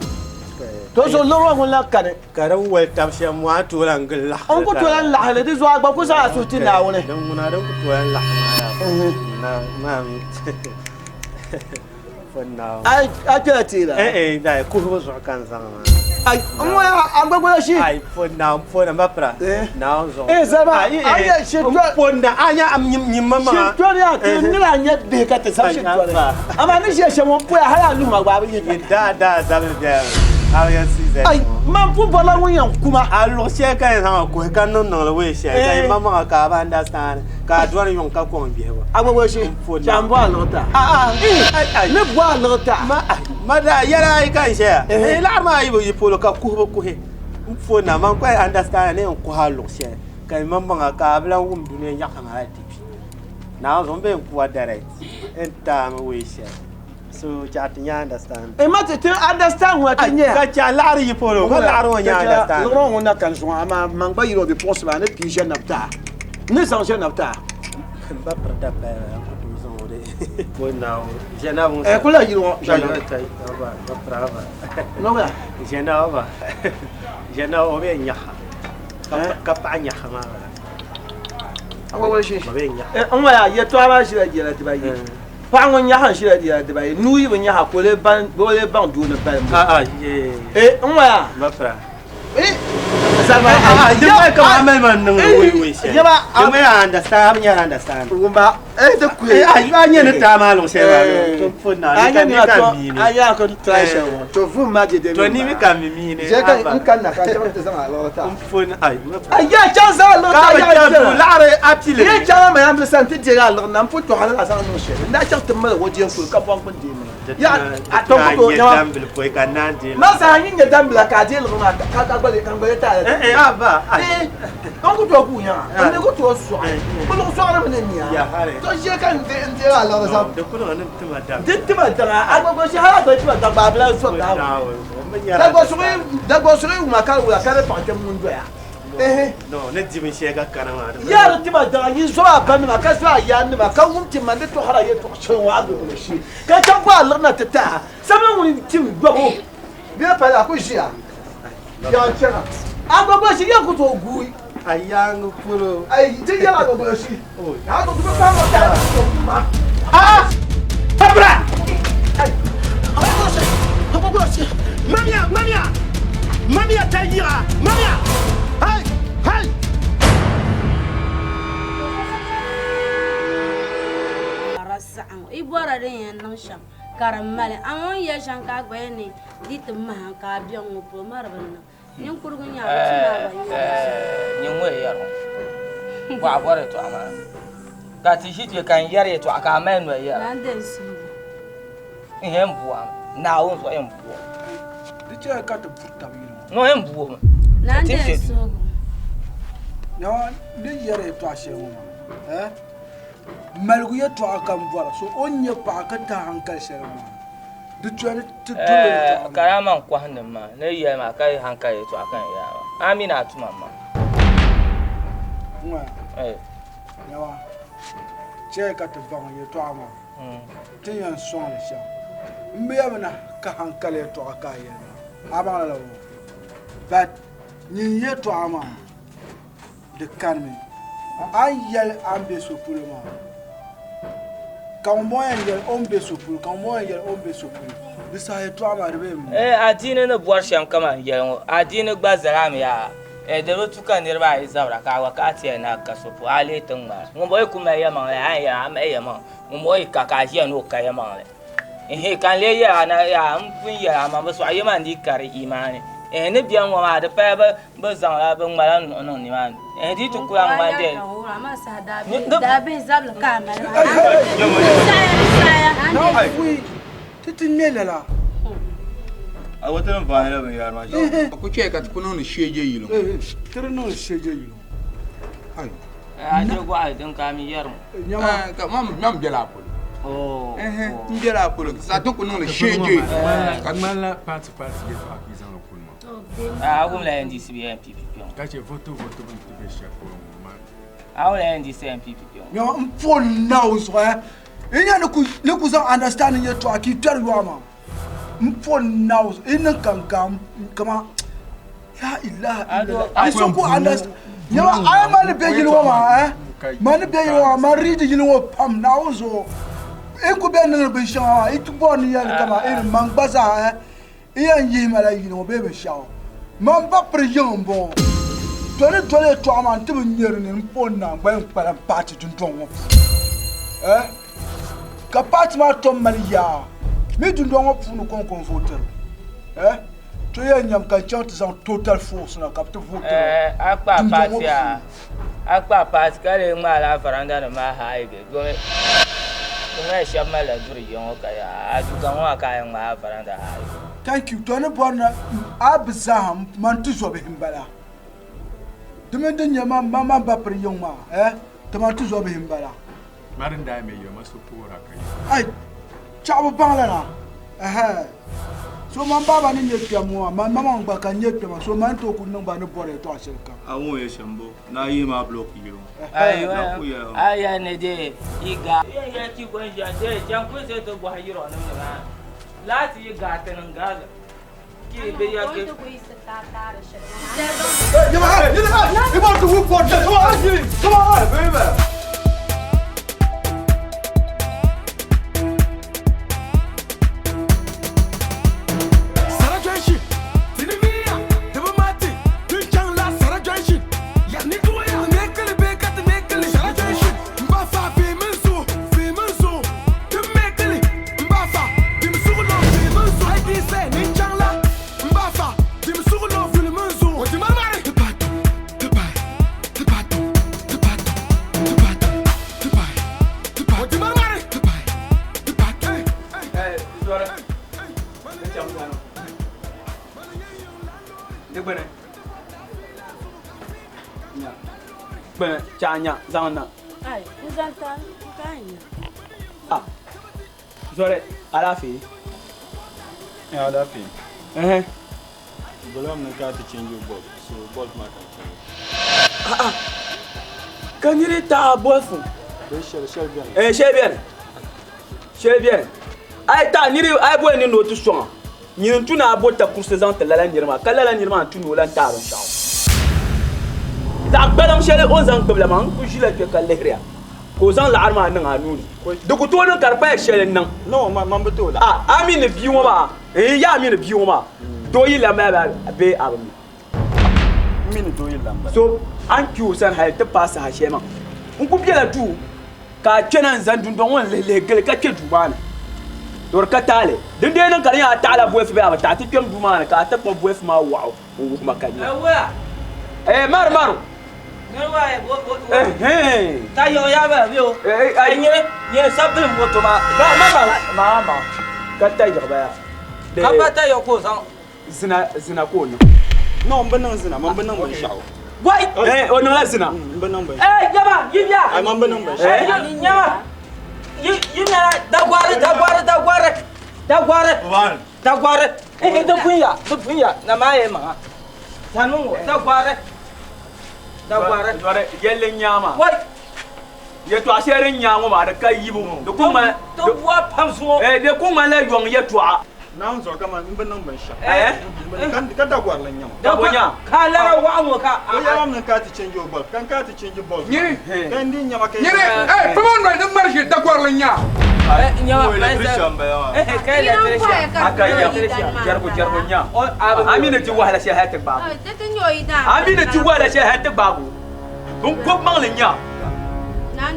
to so lo ro la kan ka ran wel tam she mo to lan gilla an ko to lan la hala de zo agba ko sa su ti na woni dan muna dan ko to lan la na mami now I can't tell da ku ho zo kan zan ma ai mo ya agbagbo shi ai for now mapra now zo zaba anya shi for na anya am nyim mama shi to ya ni la nya de ka ta sa shi to ama ni shi mo po ya hala lu ma gba bi da za be ya season ai man fu bola won yan kuma allo she kan ha ko kan non no we she kai mama ka ba understand ka duan yon ka ko bi ba agbagbo shi jambo alota ne bo alota ma da yara ai kan she la ma yi bo polo ka ku ko he fo na man ko understand ne ko hallo she kai mama ka bla wum duniya ya kan ha tipi na zo be ku direct enta ma we she so chatnya understand ma te understand what nya ka cha lari yi polo ko lari wonya understand lo wona kan so ama man ba yiro be post ba ne pi je napta ne san je napta ba prada ba ko to zo de ko now je na mo ko la yiro je na tai ba brava no ba je na o be nya ka pa nya ma ba awo shi ba be nya on wa ya to aba shi la jira ti ba yi pa ngon nya han shi la jira ti ba yi nu yi be nya ha ko le ban do ne ba on wa ba fra Salma ya ka amal man no we she ya ba understand ya understand ba de ku ya nya ne ta malo she ba to funa ni kan mi ne aya ko try she to fu ma je de to ni mi kan mi ne je kan in kan na ka ta ta sama lo ta funa ai aya chan sa lo ta ya la re apile ye chan ma am santi je ga lo na fu to hala sa no she nda cha ta ma wo je fu ka pon pon de ya to ko ya dambil ko kan nan de ma sa yin ya dambil ka je lo ma ka gba le kan gba ta aba kan ku to ku ya ne ku to so ko lo so ara ne ni ya hare to je kan de la lo sa de ko no tima da de tima da agbo shi hala to tima da ba bla so da da go so ma ka wa ka pa te mun do ya no ne jimin shega kana ma ya tima da yi so ba ma ka so ya ni ma ka mun tima de to hara ye to so wa do shi ka ta ba lo na ta sama mun tim do ko bi pa la ku shi ya chena agbogbo shi ye ku to gu ayang puro ai ti ya agbogbo shi o ya to ku pa mo ta ma abra ai agbogbo shi mamia tayira mamia hai arasang ibora de yan sham karamale amon ya shanka gwene dit ma ka bion po marban nin kurgunya tuna ba nin we yaro ba bore to ama ka ti shi te kan yare to aka men we ya nan den su ehem buam na won so en buo di che ka to puta bi no en buo nan de so no de yere to ashe mo malgu ye to akam vola so onye pa ka ta hankal shere mo di che to karaman kwa hannun ma ne yi ma kai hankali to akan yawa amina tuma ma yawa che ka to bang ye to ama tin yan son sha mbiyamna ka hankali to akaya abang la wo but ni ye to ama de kanmi ayel ambe so pulma kan moyen yel ombe so pul kan moyen yel ombe so pul bisa ye to ama de be adine na buar sham kama yel adine gbazara mi ya de rotuka nirba izabra ka wakati na kasopo ale tungma ngombo kuma ya ma ya am ya ma ngombo ka ka je no ka ya ma kan le ya na ya mpun ya ma so ayi ma ndi kar imani ne bian wa ma de pa ba zan la ba ngala no ni ma di to kula ma de ma sa da be zabla ka ma no fui titin melela a wata nan ba ya ban yar ma shi ku ce ka kuno ne sheje yilo tere no sheje yilo ai a je gwa din ka mi yar nyama ka mam jela polo njela polo sa to kuno ne sheje ka mala parti ye to akizan lo polo gum la NDC BNPP ka che voto bon to be chef pour ma la NDC MPP yo mpo now so enya ne ku san understanding ye to akitar yo ma mpo now ina kankam kama ya ilaha illa I so ko understand yo I man be yilo ma man be yilo ma read yilo pam now so e ku be nan be sha e tu bon ya kama e man baza iyan yi mala yilo be be sha man ba prion bon tole to ama ntibu nyeru ni mpo na ngba nkpara party dundon wo ka party ma to maliya mi dundon wo fu no kon voter to ye nyam kan chant sans total force na capte voter akpa party kale ma la faranda na ma haibe go me shama la duri yon ka ya aduga wa ka ya ma faranda haibe thank you to ne borna abzaham man tu zo be himbala demande nyama mama ba prion ma tamantu zo be himbala marin da me yo maso pora kai ai chabu bangla na so man baba ni nyepia mo man mama ngba kan nyepia so man to kun ngba no bore to ashirka awon ye shambo na yi ma block yiro aya ne de iga ya ki gon ja de jan ko se to gwa yiro na lati yi ga tan ngaga ki be ya ke you want to work for that come on baby Chanya zana ai uzanta kanya zore alafi alafi Golam na got to change your board, so board ma can change. Can you ta bofu shell bien ai ta ni ai bo ni no tu so ni tu na bota pour saison te la nirma kala la nirma tu no lan ta ban shaw ta balam shele on zan problème ku jila ke kalehria ko zan la arma nan anuni de ku to nan karpa shele nan no man beto la ami ne biwo ma ya ami ne biwo ma do yi la ma be abami min do yi la so an ki san hay te passa ha shema ku biela du ka kenan zan dun don won le gele ka ke du bana dor ka tale din de nan kan ya tala boef be abata ti kem du mana ka ta ko boef ma wow ma kani mar Nwa ta yo ya ba yo ai ni sabul moto ma ma ka ta ya ba Kapata yo ko san. Zina ko no. No, mbenang zina, mbenang benshaw. Wai! Ono la zina. Mbenang benshaw. Yaba, yibya. Ay mbenang benshaw. Nyama. Yimya dagware. Do punya. Na maye ma. Tanu dagware. Dore yelle nyama. Wai! Ye to asere nyama ma da kai yibu. Da kuma to wa pamso. De kuma la yong ye to a. Na zo kama mbenang benshaw. Kan da gwar la nyama. Da bonya. Kala wa anwo ka. O ya am nan ka ti change ball. Kan ka ti change ball. Nyiri. Kan di nyama ke. Nyiri. Pamon ba dan marshi da gwar la nya. Nyama electrician ba yawa. Kai electrician. Akaya jarbo nya. Amina ti wahala shi hatta ba. Amina ti wahala shi hatta babu. Dun ko manglen nya.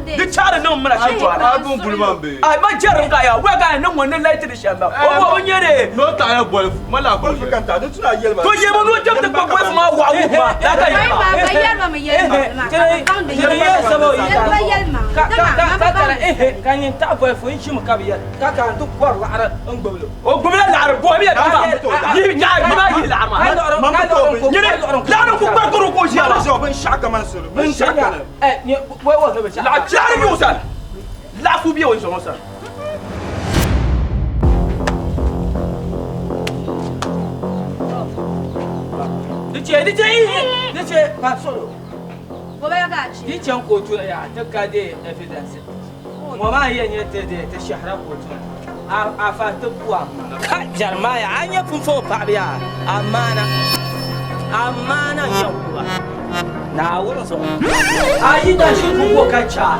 Di cara nan muna shi to ana. Abun bulman be. Ai ma jarin ga ya wa ga nan wannan electrician ba. O nyere. No ta ya golf. Mala golf kan ta dun tuna yelma. To yebo no jam da ko golf ma wa wu ma. Da ka yi ma. Kan yin ta boy fo shi mu kabiya. Ka ka duk kwar la ara an gbolo. O gbolo la ara boy biya ba. Yi ja yi ma yi la ma. Nyere. La no ku ko ko shi ala. So ben shaka man sur. Ben shaka. Ni boy wa ta ba. La jari bi usan. La fu bi o so usan. Dice ba solo. Gobe ya gaci. Dicen kotu ya ta kade evidence. Mo ma yin ta shahara kotu. A fa ta buwa. Ka jarmaya an ya funfo fa biya. Amana yau kuwa. Na wurin so. Ayi da shi ku kacha.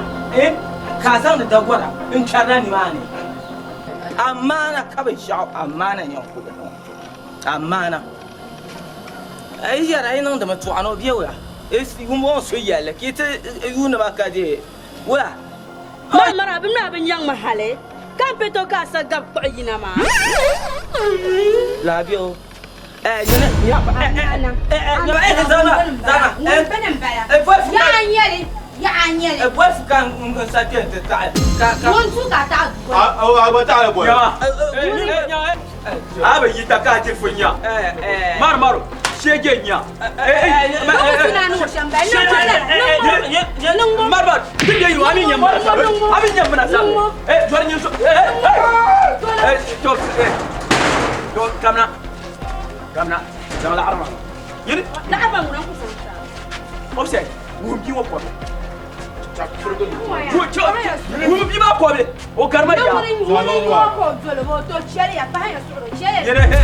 Ka san da dagwara in kana ni ma ne. Amana ka bai sha amana yau kuwa. Amana. Ai yara ina da mutu ano biyo ya. Esi gumo so yalla ke ta yuna ba ka je. Wa. Ma mara bin na bin yang mahale. Kan peto ka sa gab ko yina ma. Labiyo. Ya Gamna, jangan la arma. Yini? La arma ngurang ku santa. Obse, wumbi wo ko. Wumbi ma ko be. O garma ya. Wumbi ma ko jolo bo to chere ya pa ya soro chere. Yene he.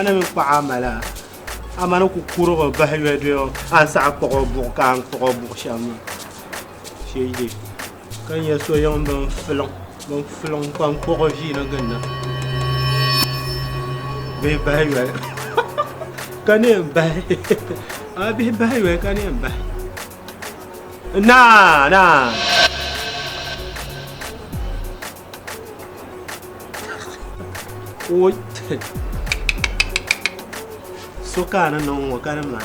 أنا من قعاملا أما أنا كورو بهيو ديو أنا ساعة قرب كان قرب شامي شيء دي كان يسوع يوم بنفلون كان قرجي نجنا بهيو كان ينبه أبي بهيو كان ينبه نا وي sukana non wakana man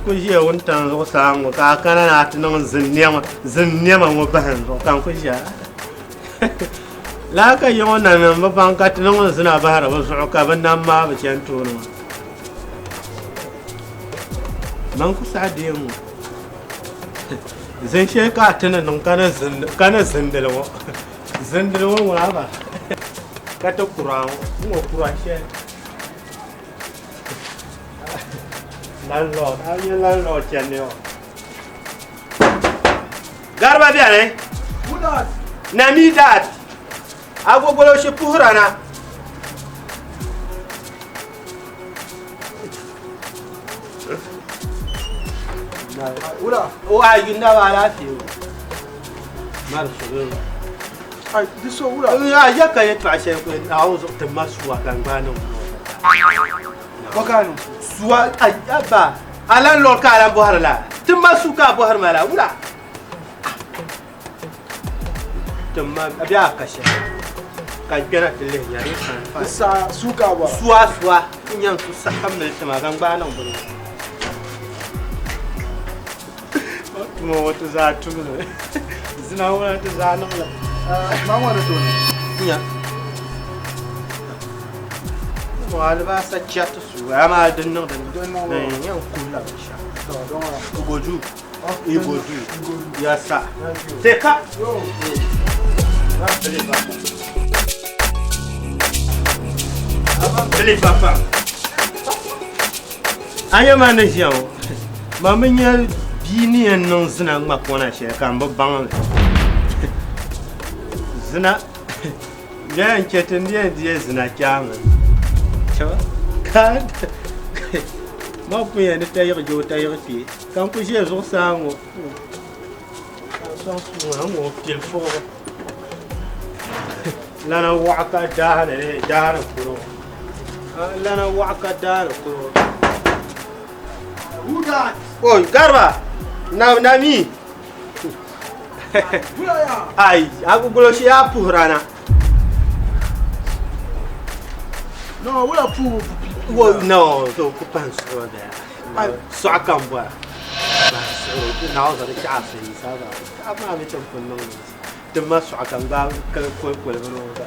ko je wontan ko sango ka kana na tinon zinnema mo bahan ko kan ko ja la ka yona nan ba ban ka tinon zina bahara ba su ka ban nan ma ba can tono man ku sadiye mu zan she ka tinon non kana zindalwo wala ba ka to kuran mo kuran she landlord, I'm your landlord, Chanel. Garba biane. Udat. Nami dat. Agogolo she puhrana. Ula. O ayunda wala fiu. Marshalo. Ay, diso ula. Ya ka yetu ashe ko auzo temaswa kangano. Bakano. Suwa ayaba. Alan lor ka alan bohar la. Temasu ka bohar mala ula. Tema abia kashe. Kan kena tele yari kan. Sa suka ba. Suwa nyang su sakamel tema kangano bulu. Mo to za tu. Zina wala to za no la. Mama da toni. Ya. Wala ba sa chat su ama dinno dinno. Yan kula sha. Igoju. Igoju. Ya sa. Teka. Yo. Beli papa. Ayo mana siao. Mamanya bini non zina makona she kan babban. Zina. Ya nketin dia zina kyama. Chawa. Kan. Ma punya ni tayo jo tayo fi. Kan ku je zo sango. San su ngo telefon. Lana waka dahana kuro. Lana waka dahana kuro. Who that? Oh, Garba. Nami. Ai, aku gulo shi ya puhrana. No, wala pu. Wo no, so ku panso da. Ai, so akamba. So na za da chafi saba. Ama me tampon no. Dama so akamba ka ko no da.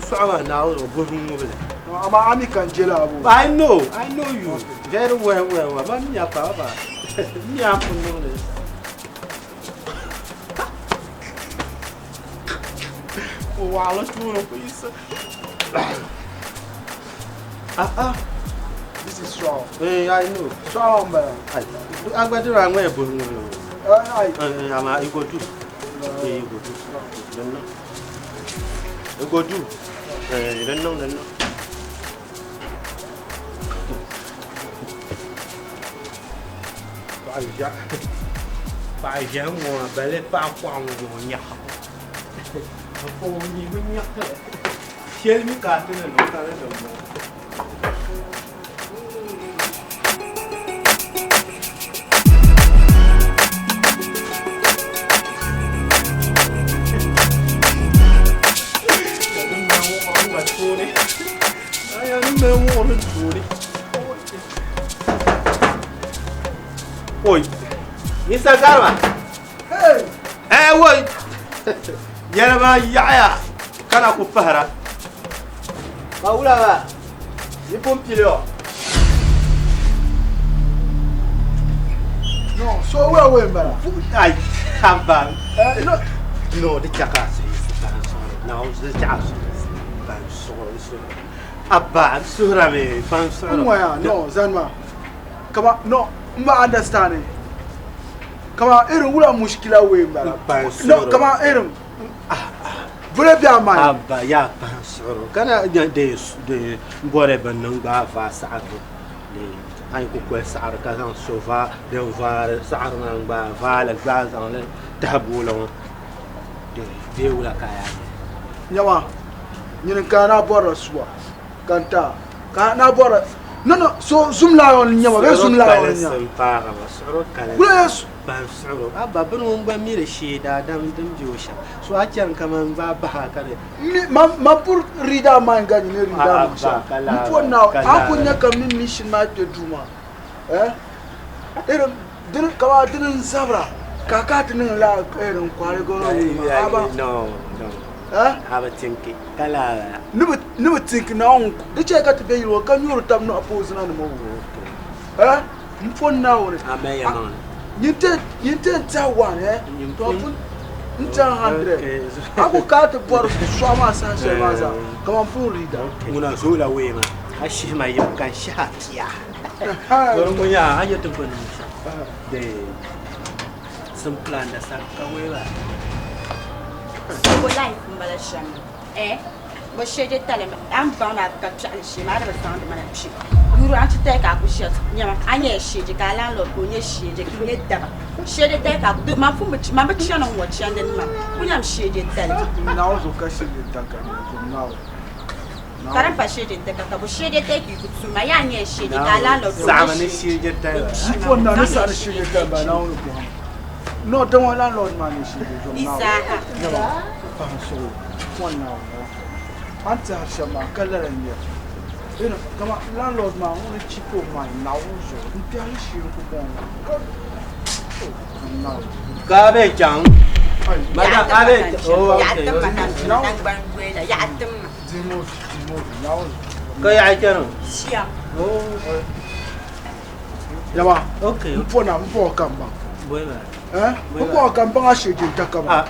So ama na o bohun mo bele. Ama ami kan jela abu. I know you very well. Ama mi apa ba. Mi apun no le. Wala tudo com isso. This is strong. I know. Strong, man. Agora tu vai mais bom. Ama you go do. You go do. Don't know. You go do. Don't know. Bài giảng mùa bà lê ba quang mùa nhạc. Cô nhìn với nhắc thế. Chế mấy cả thế này nó ta lấy được mùa. Oi, Mr. Garba. Hey, woi. Yana ma yaya. Kana ku fahara. Ba wula ba. Ni pompilio. No, so where we mbara. Ai, hamba. No, de chaka se. No, de chaka. Ban so. Abba, surame, ban so. No, Zanma. Kama no. Ma understanding. Kama irin wula mushkila we mbara. No, kama irin. Vule bia mai. Abba ya pansoro. Kana de bore banang ba fa sa'atu. Le ay ko ko sa'ar ka san sofa de var sa'ar nang ba vala ba san le tabulon. De wula kaya. Nyama. Nyin kana bora suwa. Kanta. Kana bora. No, so zoomla on nyama, be zoomla on nyama. Sempara basoro kala. Yes. Basoro. Abba bunu mba mire sheda dam josha. So achan kama mba ba kare. Ma pour rida manga ni rida ma. Mpo na akunya kamin mission ma te duma. Din kama din zabra. Kaka tin la erin kware gono aba. No. Aba tinki kala. Nubu tinki na on. Diche ka te be yiro kan yoro tam no oppose na mo. Mpo na wore. Ameya non. Yinte tawan to pun nta 100. Aku ka te bor so ma sa se ma sa. Kama mpo rida. Muna zola we ma. Ashi ma yim kan shatiya. Goro mo ya ayo te pun. De Some plan da sa ka wewa. Go life mbala sham. Bo shede talema am ba na ka chal shi ma da ba san da mana shi. Guru an ta ka ku shi nyama anya shede ka landlord ko nye shede ki ne daba. Shede ta ka ku ma fu ma ba chi na wo chi ande ma. Kunyam shede talema. Na ozo ka shede ta ka ni now. Karan pa shede ta ka bo shede ta ki ku ma ya anya shede ka landlord. Sama ni shede ta. Ifo na ni sa ni shede ta ba na wo ko. No, don't want landlord man is shede. Isa. So one now. Anta shama kalaran ya. Ina kama landlord man wani chipo man na uzo. Mpia shi ko bon. Now. Ka be chang. Mada ka be. Oh, ya ta mata nan ban gwela ya ta ma. Dimo now. Ka ya chang. Siya. Oh. Yawa. Okay. Mpo na mpo kamba. Boyba. Mpo kamba shede ta kamba.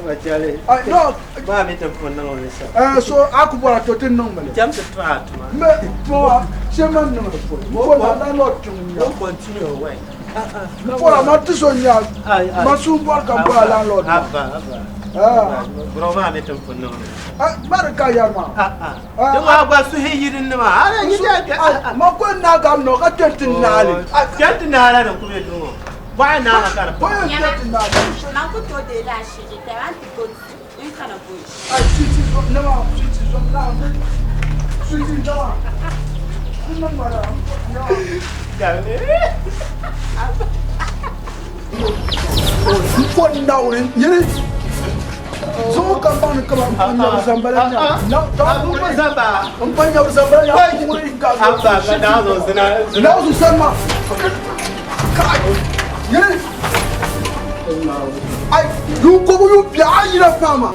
Ba chale. No. Ba mi ta phone na ngone sa. So aku bora to tin nong male. Jam ta trat ma. Me po sheman no po. Mo na landlord tung ya. Continue way. Mpo la matiso nya. Masumbo kamba landlord. Aba. Bro ma mi ta phone na ngone. Barka ya ma. Dama ba su hiyirin ma. Ara gida. Ma ko na ga no ka tentin nale. Tentin nale da kuma dumo. Ba na na kar. Ko tentin nale. Ma ko to de la shede ta anti go in kana boy. Sweetie no ma sweetie so na. Sweetie no. Kuma mara. Dale. Mpo na urin. Yene. So kampang kama mpanya uzambalanya. Apa zamba? Mpanya uzambalanya. Apa kana zo sina. Na uzusema. Yene. Ai, you go you pia ira fama.